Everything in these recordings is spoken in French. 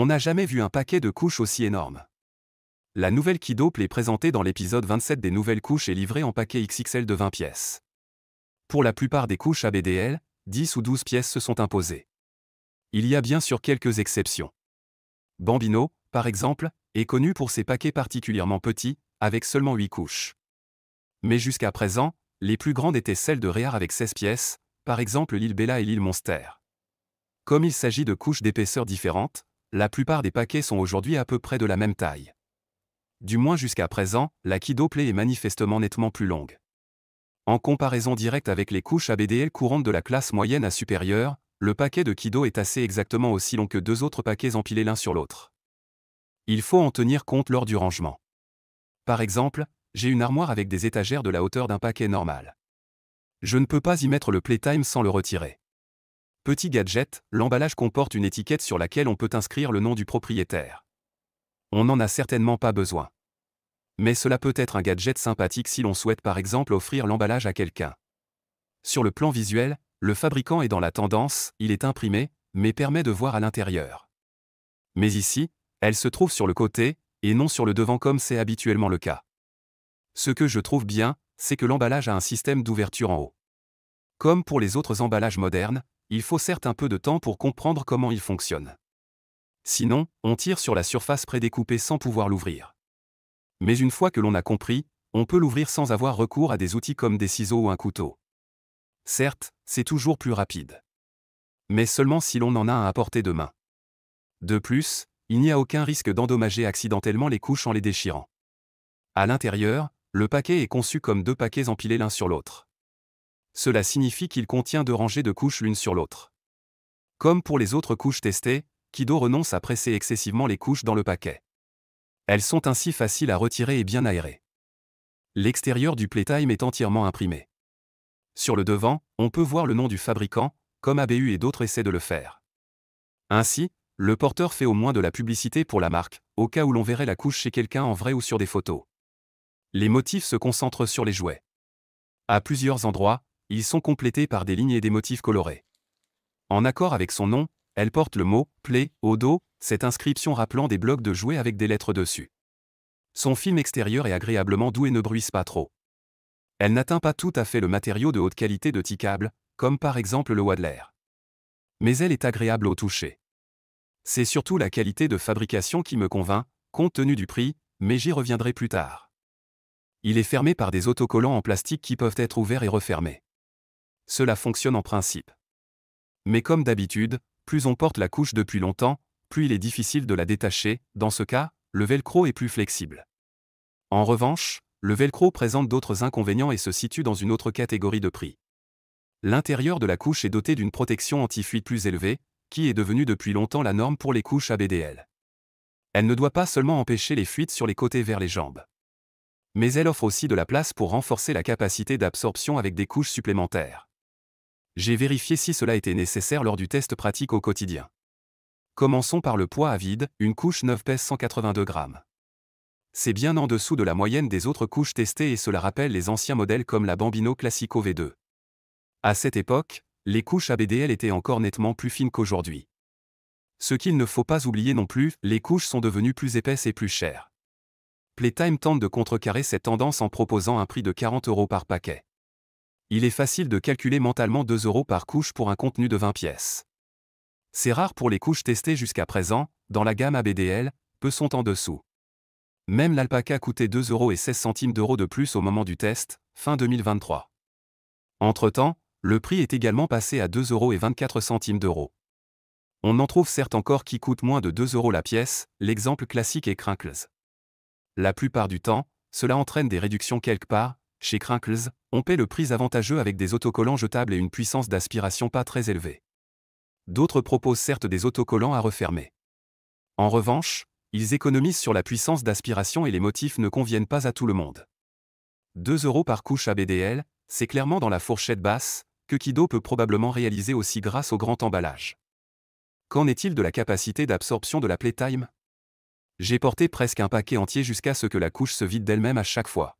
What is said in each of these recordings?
On n'a jamais vu un paquet de couches aussi énorme. La nouvelle Kido Play présentée dans l'épisode 27 des nouvelles couches est livrée en paquet XXL de 20 pièces. Pour la plupart des couches ABDL, 10 ou 12 pièces se sont imposées. Il y a bien sûr quelques exceptions. Bambino, par exemple, est connu pour ses paquets particulièrement petits, avec seulement 8 couches. Mais jusqu'à présent, les plus grandes étaient celles de Rare avec 16 pièces, par exemple l'île Bella et l'île Monster. Comme il s'agit de couches d'épaisseur différentes, la plupart des paquets sont aujourd'hui à peu près de la même taille. Du moins jusqu'à présent, la Kido Play est manifestement nettement plus longue. En comparaison directe avec les couches ABDL courantes de la classe moyenne à supérieure, le paquet de Kido est assez exactement aussi long que deux autres paquets empilés l'un sur l'autre. Il faut en tenir compte lors du rangement. Par exemple, j'ai une armoire avec des étagères de la hauteur d'un paquet normal. Je ne peux pas y mettre le Playtime sans le retirer. Petit gadget, l'emballage comporte une étiquette sur laquelle on peut inscrire le nom du propriétaire. On n'en a certainement pas besoin. Mais cela peut être un gadget sympathique si l'on souhaite par exemple offrir l'emballage à quelqu'un. Sur le plan visuel, le fabricant est dans la tendance, il est imprimé, mais permet de voir à l'intérieur. Mais ici, elle se trouve sur le côté, et non sur le devant comme c'est habituellement le cas. Ce que je trouve bien, c'est que l'emballage a un système d'ouverture en haut. Comme pour les autres emballages modernes, il faut certes un peu de temps pour comprendre comment il fonctionne. Sinon, on tire sur la surface prédécoupée sans pouvoir l'ouvrir. Mais une fois que l'on a compris, on peut l'ouvrir sans avoir recours à des outils comme des ciseaux ou un couteau. Certes, c'est toujours plus rapide. Mais seulement si l'on en a un à portée de main. De plus, il n'y a aucun risque d'endommager accidentellement les couches en les déchirant. À l'intérieur, le paquet est conçu comme deux paquets empilés l'un sur l'autre. Cela signifie qu'il contient deux rangées de couches l'une sur l'autre. Comme pour les autres couches testées, Kido renonce à presser excessivement les couches dans le paquet. Elles sont ainsi faciles à retirer et bien aérées. L'extérieur du Playtime est entièrement imprimé. Sur le devant, on peut voir le nom du fabricant, comme ABU et d'autres essaient de le faire. Ainsi, le porteur fait au moins de la publicité pour la marque, au cas où l'on verrait la couche chez quelqu'un en vrai ou sur des photos. Les motifs se concentrent sur les jouets. À plusieurs endroits, ils sont complétés par des lignes et des motifs colorés. En accord avec son nom, elle porte le mot « Play » au dos, cette inscription rappelant des blocs de jouets avec des lettres dessus. Son film extérieur est agréablement doux et ne bruisse pas trop. Elle n'atteint pas tout à fait le matériau de haute qualité de T-Cable, comme par exemple le Wadler. Mais elle est agréable au toucher. C'est surtout la qualité de fabrication qui me convainc, compte tenu du prix, mais j'y reviendrai plus tard. Il est fermé par des autocollants en plastique qui peuvent être ouverts et refermés. Cela fonctionne en principe. Mais comme d'habitude, plus on porte la couche depuis longtemps, plus il est difficile de la détacher, dans ce cas, le velcro est plus flexible. En revanche, le velcro présente d'autres inconvénients et se situe dans une autre catégorie de prix. L'intérieur de la couche est doté d'une protection anti-fuite plus élevée, qui est devenue depuis longtemps la norme pour les couches ABDL. Elle ne doit pas seulement empêcher les fuites sur les côtés vers les jambes. Mais elle offre aussi de la place pour renforcer la capacité d'absorption avec des couches supplémentaires. J'ai vérifié si cela était nécessaire lors du test pratique au quotidien. Commençons par le poids à vide, une couche neuve pèse 182 grammes. C'est bien en dessous de la moyenne des autres couches testées et cela rappelle les anciens modèles comme la Bambino Classico V2. À cette époque, les couches ABDL étaient encore nettement plus fines qu'aujourd'hui. Ce qu'il ne faut pas oublier non plus, les couches sont devenues plus épaisses et plus chères. Playtime tente de contrecarrer cette tendance en proposant un prix de 40 € par paquet. Il est facile de calculer mentalement 2 € par couche pour un contenu de 20 pièces. C'est rare pour les couches testées jusqu'à présent, dans la gamme ABDL, peu sont en dessous. Même l'alpaca coûtait 2,16 € de plus au moment du test, fin 2023. Entre-temps, le prix est également passé à 2,24 €. On en trouve certes encore qui coûtent moins de 2 € la pièce, l'exemple classique est Crinkles. La plupart du temps, cela entraîne des réductions quelque part. Chez Crinkles, on paie le prix avantageux avec des autocollants jetables et une puissance d'aspiration pas très élevée. D'autres proposent certes des autocollants à refermer. En revanche, ils économisent sur la puissance d'aspiration et les motifs ne conviennent pas à tout le monde. 2 € par couche ABDL, c'est clairement dans la fourchette basse, que Kido peut probablement réaliser aussi grâce au grand emballage. Qu'en est-il de la capacité d'absorption de la Playtime? J'ai porté presque un paquet entier jusqu'à ce que la couche se vide d'elle-même à chaque fois.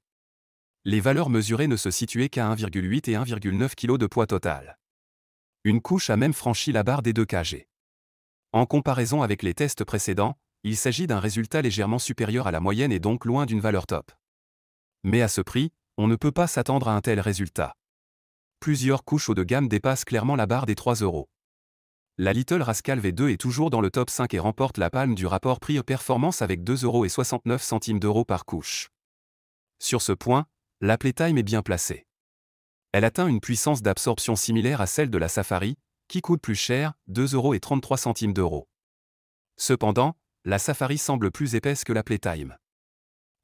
Les valeurs mesurées ne se situaient qu'à 1,8 et 1,9 kg de poids total. Une couche a même franchi la barre des 2 kg. En comparaison avec les tests précédents, il s'agit d'un résultat légèrement supérieur à la moyenne et donc loin d'une valeur top. Mais à ce prix, on ne peut pas s'attendre à un tel résultat. Plusieurs couches haut de gamme dépassent clairement la barre des 3 €. La Little Rascal V2 est toujours dans le top 5 et remporte la palme du rapport prix-performance avec 2,69 € par couche. Sur ce point, la Playtime est bien placée. Elle atteint une puissance d'absorption similaire à celle de la Safari, qui coûte plus cher, 2,33 €. Cependant, la Safari semble plus épaisse que la Playtime.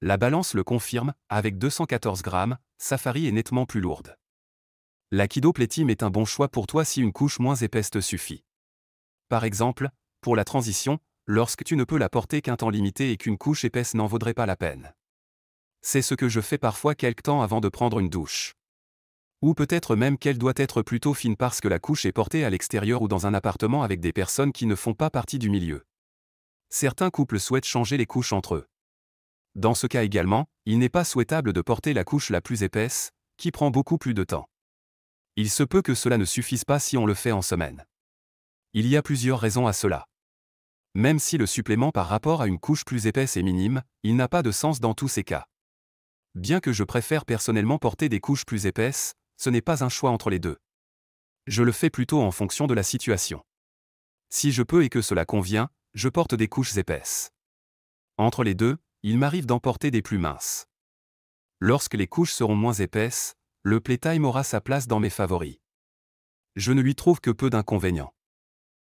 La balance le confirme, avec 214 grammes, Safari est nettement plus lourde. La Kido Playtime est un bon choix pour toi si une couche moins épaisse te suffit. Par exemple, pour la transition, lorsque tu ne peux la porter qu'un temps limité et qu'une couche épaisse n'en vaudrait pas la peine. C'est ce que je fais parfois quelque temps avant de prendre une douche. Ou peut-être même qu'elle doit être plutôt fine parce que la couche est portée à l'extérieur ou dans un appartement avec des personnes qui ne font pas partie du milieu. Certains couples souhaitent changer les couches entre eux. Dans ce cas également, il n'est pas souhaitable de porter la couche la plus épaisse, qui prend beaucoup plus de temps. Il se peut que cela ne suffise pas si on le fait en semaine. Il y a plusieurs raisons à cela. Même si le supplément par rapport à une couche plus épaisse est minime, il n'a pas de sens dans tous ces cas. Bien que je préfère personnellement porter des couches plus épaisses, ce n'est pas un choix entre les deux. Je le fais plutôt en fonction de la situation. Si je peux et que cela convient, je porte des couches épaisses. Entre les deux, il m'arrive d'en porter des plus minces. Lorsque les couches seront moins épaisses, le Playtime aura sa place dans mes favoris. Je ne lui trouve que peu d'inconvénients.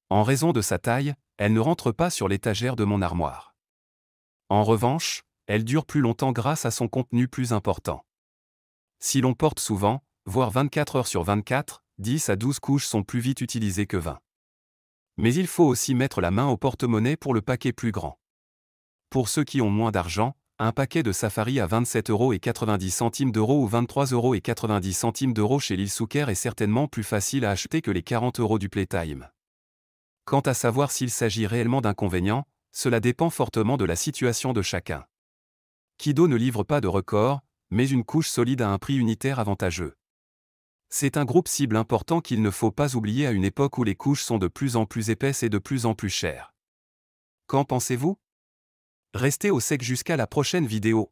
En raison de sa taille, elle ne rentre pas sur l'étagère de mon armoire. En revanche, elle dure plus longtemps grâce à son contenu plus important. Si l'on porte souvent, voire 24 heures sur 24, 10 à 12 couches sont plus vite utilisées que 20. Mais il faut aussi mettre la main au porte-monnaie pour le paquet plus grand. Pour ceux qui ont moins d'argent, un paquet de Safari à 27,90 € ou 23,90 € chez Lil Souker est certainement plus facile à acheter que les 40 € du Playtime. Quant à savoir s'il s'agit réellement d'inconvénients, cela dépend fortement de la situation de chacun. Kido ne livre pas de record, mais une couche solide à un prix unitaire avantageux. C'est un groupe cible important qu'il ne faut pas oublier à une époque où les couches sont de plus en plus épaisses et de plus en plus chères. Qu'en pensez-vous ? Restez au sec jusqu'à la prochaine vidéo.